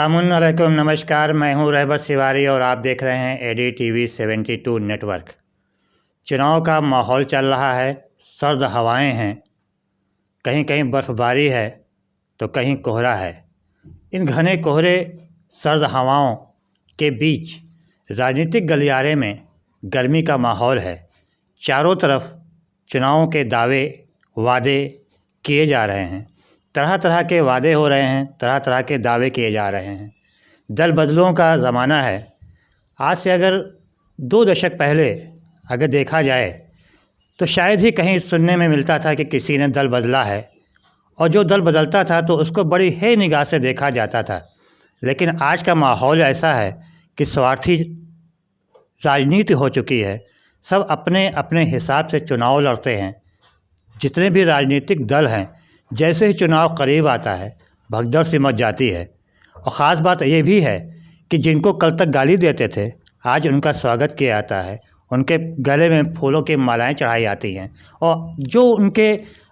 अस्सलामुअलैकुम, नमस्कार। मैं हूं रहबत सिवारी और आप देख रहे हैं एडी टीवी 72 नेटवर्क। चुनाव का माहौल चल रहा है, सर्द हवाएं हैं, कहीं कहीं बर्फ़बारी है तो कहीं कोहरा है। इन घने कोहरे सर्द हवाओं के बीच राजनीतिक गलियारे में गर्मी का माहौल है। चारों तरफ चुनावों के दावे वादे किए जा रहे हैं, तरह तरह के वादे हो रहे हैं, तरह तरह के दावे किए जा रहे हैं। दल बदलों का ज़माना है। आज से अगर 2 दशक पहले अगर देखा जाए तो शायद ही कहीं सुनने में मिलता था कि किसी ने दल बदला है, और जो दल बदलता था तो उसको बड़ी हे निगाह से देखा जाता था। लेकिन आज का माहौल ऐसा है कि स्वार्थी राजनीति हो चुकी है। सब अपने अपने हिसाब से चुनाव लड़ते हैं। जितने भी राजनीतिक दल हैं, जैसे ही चुनाव करीब आता है भगदड़ सी मच जाती है। और ख़ास बात ये भी है कि जिनको कल तक गाली देते थे आज उनका स्वागत किया जाता है, उनके गले में फूलों की मालाएं चढ़ाई जाती हैं। और जो उनके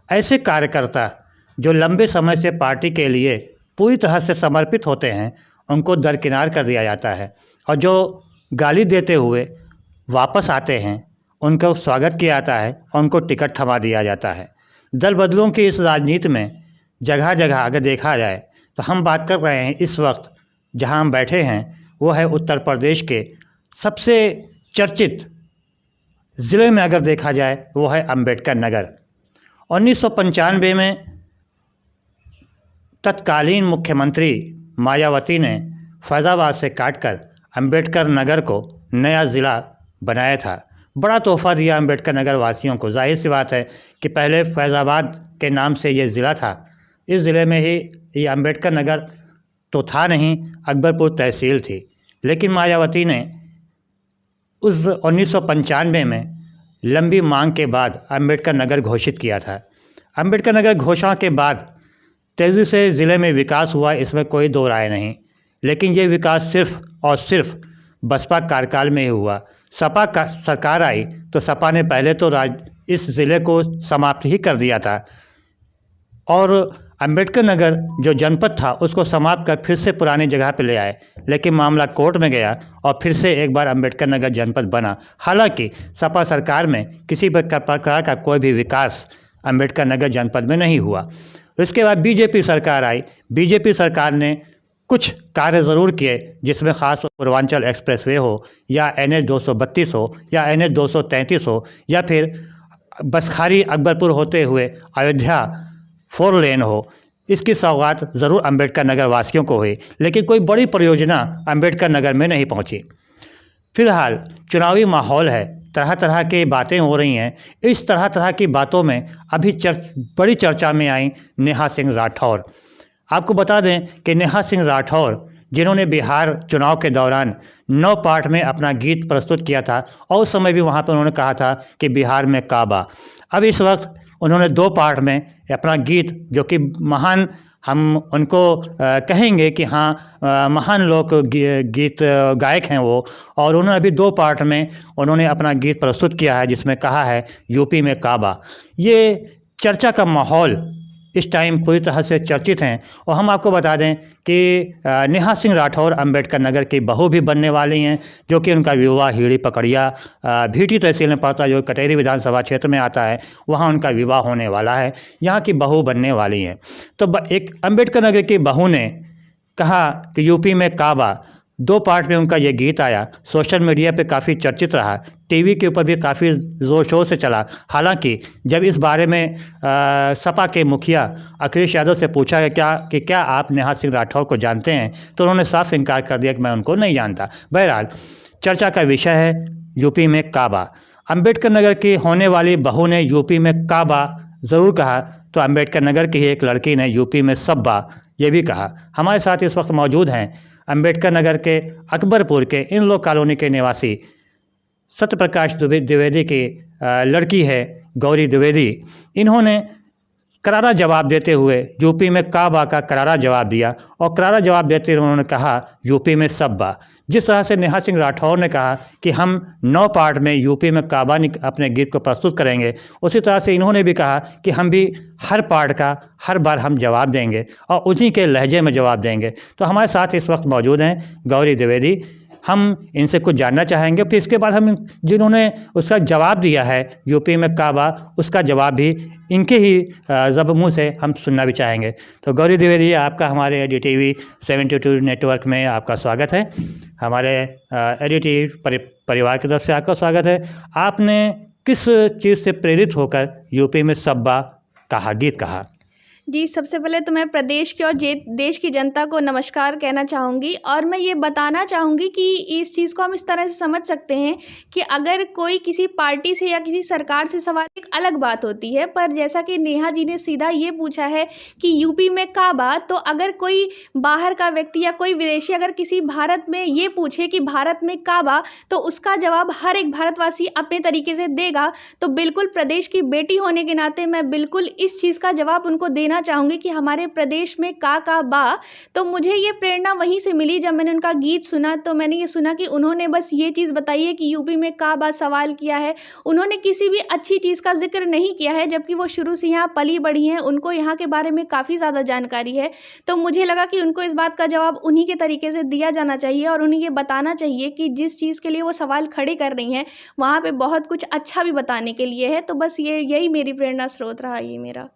ऐसे कार्यकर्ता जो लंबे समय से पार्टी के लिए पूरी तरह से समर्पित होते हैं उनको दरकिनार कर दिया जाता है, और जो गाली देते हुए वापस आते हैं उनको स्वागत किया जाता है और उनको टिकट थमा दिया जाता है। दल बदलों की इस राजनीति में जगह जगह अगर देखा जाए तो हम बात कर रहे हैं इस वक्त जहां हम बैठे हैं वो है उत्तर प्रदेश के सबसे चर्चित ज़िले में। अगर देखा जाए वो है अंबेडकर नगर। 1995 में तत्कालीन मुख्यमंत्री मायावती ने फैज़ाबाद से काटकर अंबेडकर नगर को नया ज़िला बनाया था। बड़ा तोहफ़ा दिया अंबेडकर नगर वासियों को। जाहिर सी बात है कि पहले फैज़ाबाद के नाम से ये ज़िला था। इस ज़िले में ही ये अंबेडकर नगर तो था नहीं, अकबरपुर तहसील थी। लेकिन मायावती ने उस 1995 में लंबी मांग के बाद अंबेडकर नगर घोषित किया था। अंबेडकर नगर घोषणा के बाद तेज़ी से ज़िले में विकास हुआ, इसमें कोई दो राय नहीं। लेकिन ये विकास सिर्फ़ और सिर्फ बसपा कार्यकाल में ही हुआ। सपा का सरकार आई तो सपा ने पहले तो इस ज़िले को समाप्त ही कर दिया था, और अंबेडकर नगर जो जनपद था उसको समाप्त कर फिर से पुरानी जगह पर ले आए। लेकिन मामला कोर्ट में गया और फिर से एक बार अंबेडकर नगर जनपद बना। हालांकि सपा सरकार में किसी प्रकार का कोई भी विकास अंबेडकर नगर जनपद में नहीं हुआ। इसके बाद बीजेपी सरकार आई। बीजेपी सरकार ने कुछ कार्य ज़रूर किए, जिसमें ख़ास पूर्वांचल एक्सप्रेसवे हो या NH 232 हो या NH 233 हो या फिर बसखारी अकबरपुर होते हुए अयोध्या 4 लेन हो। इसकी सौगात ज़रूर अंबेडकर नगर वासियों को हुई, लेकिन कोई बड़ी परियोजना अंबेडकर नगर में नहीं पहुंची। फिलहाल चुनावी माहौल है, तरह तरह की बातें हो रही हैं। इस तरह तरह की बातों में अभी बड़ी चर्चा में आई नेहा सिंह राठौर। आपको बता दें कि नेहा सिंह राठौर जिन्होंने बिहार चुनाव के दौरान 9 पार्ट में अपना गीत प्रस्तुत किया था, और उस समय भी वहाँ पर उन्होंने कहा था कि बिहार में काबा। अब इस वक्त उन्होंने 2 पार्ट में अपना गीत, जो कि महान, हम उनको कहेंगे कि हाँ महान लोक गीत गायक हैं वो, और उन्होंने अभी 2 पार्ट में उन्होंने अपना गीत प्रस्तुत किया है जिसमें कहा है यूपी में काबा। ये चर्चा का माहौल इस टाइम पूरी तरह से चर्चित हैं। और हम आपको बता दें कि नेहा सिंह राठौर अंबेडकर नगर की बहू भी बनने वाली हैं, जो कि उनका विवाह हीड़ी पकड़िया भीटी तहसील में पड़ता है, जो कटेरी विधानसभा क्षेत्र में आता है, वहाँ उनका विवाह होने वाला है। यहाँ की बहू बनने वाली हैं। तो एक अंबेडकर नगर की बहू ने कहा कि यूपी में काबा। 2 पार्ट में उनका ये गीत आया, सोशल मीडिया पे काफ़ी चर्चित रहा, टीवी के ऊपर भी काफ़ी ज़ोर शोर से चला। हालांकि जब इस बारे में सपा के मुखिया अखिलेश यादव से पूछा गया कि क्या आप नेहा सिंह राठौर को जानते हैं, तो उन्होंने साफ इनकार कर दिया कि मैं उनको नहीं जानता। बहरहाल चर्चा का विषय है यूपी में काबा। अंबेडकर नगर की होने वाली बहू ने यूपी में काबा ज़रूर कहा, तो अंबेडकर नगर की एक लड़की ने यूपी में सब्बा ये भी कहा। हमारे साथ इस वक्त मौजूद हैं अंबेडकर नगर के अकबरपुर के इन लोग कॉलोनी के निवासी सत्यप्रकाश द्विवेदी की लड़की है गौरी द्विवेदी। इन्होंने करारा जवाब देते हुए यूपी में काबा का करारा जवाब दिया और करारा जवाब देते हुए उन्होंने कहा यूपी में सब्बा। जिस तरह से नेहा सिंह राठौर ने कहा कि हम 9 पार्ट में यूपी में काबा अपने गीत को प्रस्तुत करेंगे, उसी तरह से इन्होंने भी कहा कि हम भी हर पार्ट का हर बार हम जवाब देंगे और उन्हीं के लहजे में जवाब देंगे। तो हमारे साथ इस वक्त मौजूद हैं गौरी द्विवेदी। हम इनसे कुछ जानना चाहेंगे, फिर इसके बाद हम जिन्होंने उसका जवाब दिया है यूपी में काबा, उसका जवाब भी इनके ही मुँह से हम सुनना भी चाहेंगे। तो गौरी द्विवेदी, आपका हमारे एडीटीवी 72 नेटवर्क में आपका स्वागत है। हमारे एडीटीवी परिवार की तरफ से आपका स्वागत है। आपने किस चीज़ से प्रेरित होकर यूपी में सब्बा कहा, गीत कहा? जी, सबसे पहले तो मैं प्रदेश की और देश की जनता को नमस्कार कहना चाहूँगी और मैं ये बताना चाहूँगी कि इस चीज़ को हम इस तरह से समझ सकते हैं कि अगर कोई किसी पार्टी से या किसी सरकार से सवाल, एक अलग बात होती है, पर जैसा कि नेहा जी ने सीधा ये पूछा है कि यूपी में काबा, तो अगर कोई बाहर का व्यक्ति या कोई विदेशी अगर किसी भारत में ये पूछे कि भारत में काबा, तो उसका जवाब हर एक भारतवासी अपने तरीके से देगा। तो बिल्कुल प्रदेश की बेटी होने के नाते मैं बिल्कुल इस चीज़ का जवाब उनको देना चाहूँगी कि हमारे प्रदेश में का बा। तो मुझे ये प्रेरणा वहीं से मिली जब मैंने उनका गीत सुना। तो मैंने ये सुना कि उन्होंने बस ये चीज़ बताई है कि यूपी में का बा सवाल किया है। उन्होंने किसी भी अच्छी चीज़ का जिक्र नहीं किया है, जबकि वो शुरू से यहाँ पली बढ़ी हैं, उनको यहाँ के बारे में काफ़ी ज़्यादा जानकारी है। तो मुझे लगा कि उनको इस बात का जवाब उन्हीं के तरीके से दिया जाना चाहिए और उन्हें ये बताना चाहिए कि जिस चीज़ के लिए वो सवाल खड़े कर रही हैं वहाँ पे बहुत कुछ अच्छा भी बताने के लिए है। तो बस यही मेरी प्रेरणा स्रोत रहा, ये मेरा।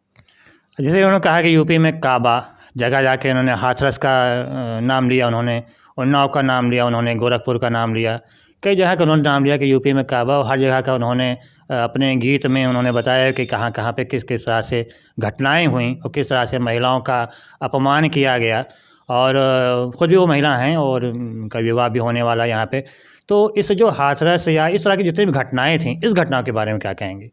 जैसे उन्होंने कहा कि यूपी में काबा, जगह जाके उन्होंने हाथरस का नाम लिया, उन्होंने उन्नाव का नाम लिया, उन्होंने गोरखपुर का नाम लिया, कई जगह का उन्होंने नाम लिया कि यूपी में काबा, और हर जगह का उन्होंने अपने गीत में उन्होंने बताया कि कहाँ कहाँ पे किस किस तरह से घटनाएं हुई और किस तरह से महिलाओं का अपमान किया गया। और खुद भी वो महिला हैं और उनका विवाह भी होने वाला यहाँ पे। तो इस जो हाथरस या इस तरह की जितनी भी घटनाएं थीं, इस घटनाओं के बारे में क्या कहेंगे?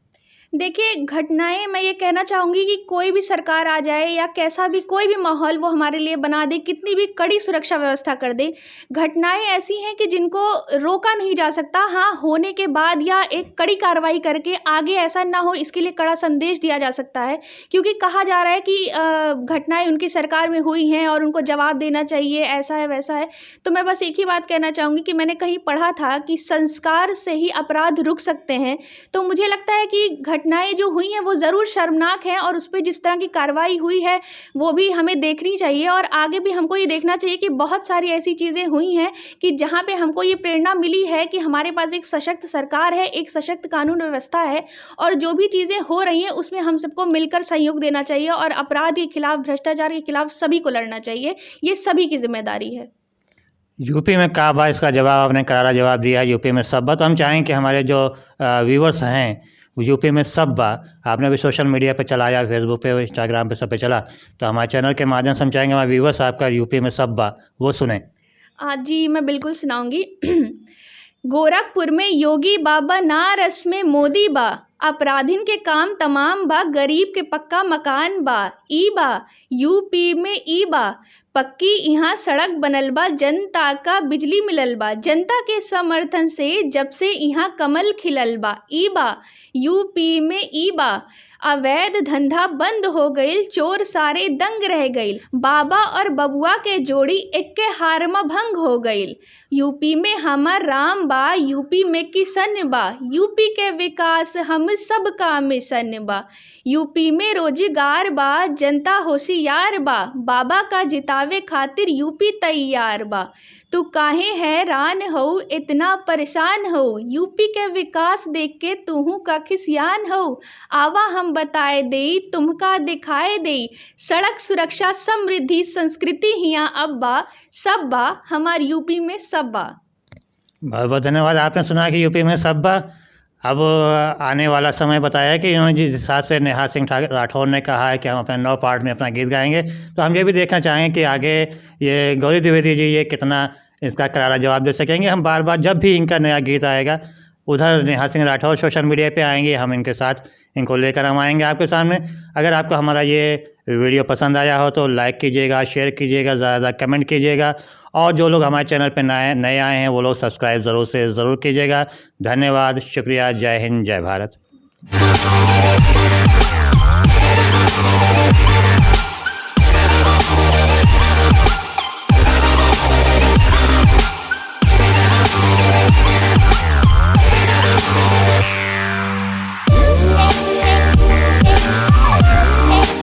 देखिए, घटनाएँ मैं ये कहना चाहूँगी कि कोई भी सरकार आ जाए या कैसा भी कोई भी माहौल वो हमारे लिए बना दे, कितनी भी कड़ी सुरक्षा व्यवस्था कर दे, घटनाएँ ऐसी हैं कि जिनको रोका नहीं जा सकता। हाँ, होने के बाद या एक कड़ी कार्रवाई करके आगे ऐसा ना हो, इसके लिए कड़ा संदेश दिया जा सकता है। क्योंकि कहा जा रहा है कि घटनाएँ उनकी सरकार में हुई हैं और उनको जवाब देना चाहिए, ऐसा है वैसा है। तो मैं बस एक ही बात कहना चाहूँगी कि मैंने कहीं पढ़ा था कि संस्कार से ही अपराध रुक सकते हैं। तो मुझे लगता है कि घटनाएँ जो हुई हैं वो ज़रूर शर्मनाक हैं और उस पे जिस तरह की कार्रवाई हुई है वो भी हमें देखनी चाहिए और आगे भी हमको ये देखना चाहिए कि बहुत सारी ऐसी चीज़ें हुई हैं कि जहाँ पे हमको ये प्रेरणा मिली है कि हमारे पास एक सशक्त सरकार है, एक सशक्त कानून व्यवस्था है और जो भी चीज़ें हो रही हैं उसमें हम सबको मिलकर सहयोग देना चाहिए और अपराध के खिलाफ, भ्रष्टाचार के खिलाफ सभी को लड़ना चाहिए। ये सभी की जिम्मेदारी है। यूपी में काबा, इसका जवाब आपने करारा जवाब दिया। यूपी में सब्बा, तो हम चाहेंगे कि हमारे जो व्यूवर्स हैं यूपी में सब्बा, आपने भी सोशल मीडिया पे चलाया, फेसबुक पे, इंस्टाग्राम पे, सब पे चला, तो हमारे चैनल के माध्यम से हम चाहेंगे हमारे व्यूवर्स आपका यूपी में सब्बा वो सुने। जी, मैं बिल्कुल सुनाऊंगी। गोरखपुर में योगी बाबा, नारस में मोदी बा, अपराधिन के काम तमाम बा, गरीब के पक्का मकान बा, ई बा यूपी में ई बा, पक्की यहाँ सड़क बनल बा, जनता का बिजली मिलल बा, जनता के समर्थन से जब से यहाँ कमल खिलल बा, ई बा यूपी में ई बा, अवैध धंधा बंद हो गईल, चोर सारे दंग रह गईल, बाबा और बबुआ के जोड़ी एक्के हार में भंग हो गईल, यूपी में हमार राम बा, यूपी में किसन बा, यूपी के विकास हम सब का मिशन बा, यूपी में रोजगार बा, जनता होशियार बा, बाबा का जितावे खातिर यूपी तैयार बा, तू काहे हैरान हो, इतना परेशान हो, यूपी के विकास देख के तूहू का खिसियान हो, आवा हम बताए दे, तुमका दिखाए दे, सड़क सुरक्षा समृद्धि संस्कृति हिया अब बा, सब बा हमार यूपी में सब बा। बहुत बहुत धन्यवाद। आपने सुना कि यूपी में सब्बा। अब आने वाला समय बताया कि इन्होंने जिस हिसाब से नेहा सिंह राठौर ने कहा है कि हम अपने 9 पार्ट में अपना गीत गाएंगे, तो हम ये भी देखना चाहेंगे कि आगे ये गौरी द्विवेदी जी ये कितना इसका करारा जवाब दे सकेंगे। हम बार बार जब भी इनका नया गीत आएगा उधर नेहा सिंह राठौर सोशल मीडिया पे आएंगे, हम इनके साथ इनको लेकर हम आएंगे आपके सामने। अगर आपको हमारा ये वीडियो पसंद आया हो तो लाइक कीजिएगा, शेयर कीजिएगा, ज़्यादा कमेंट कीजिएगा, और जो लोग हमारे चैनल पे नए आए हैं वो लोग सब्सक्राइब ज़रूर कीजिएगा। धन्यवाद, शुक्रिया, जय हिंद, जय भारत।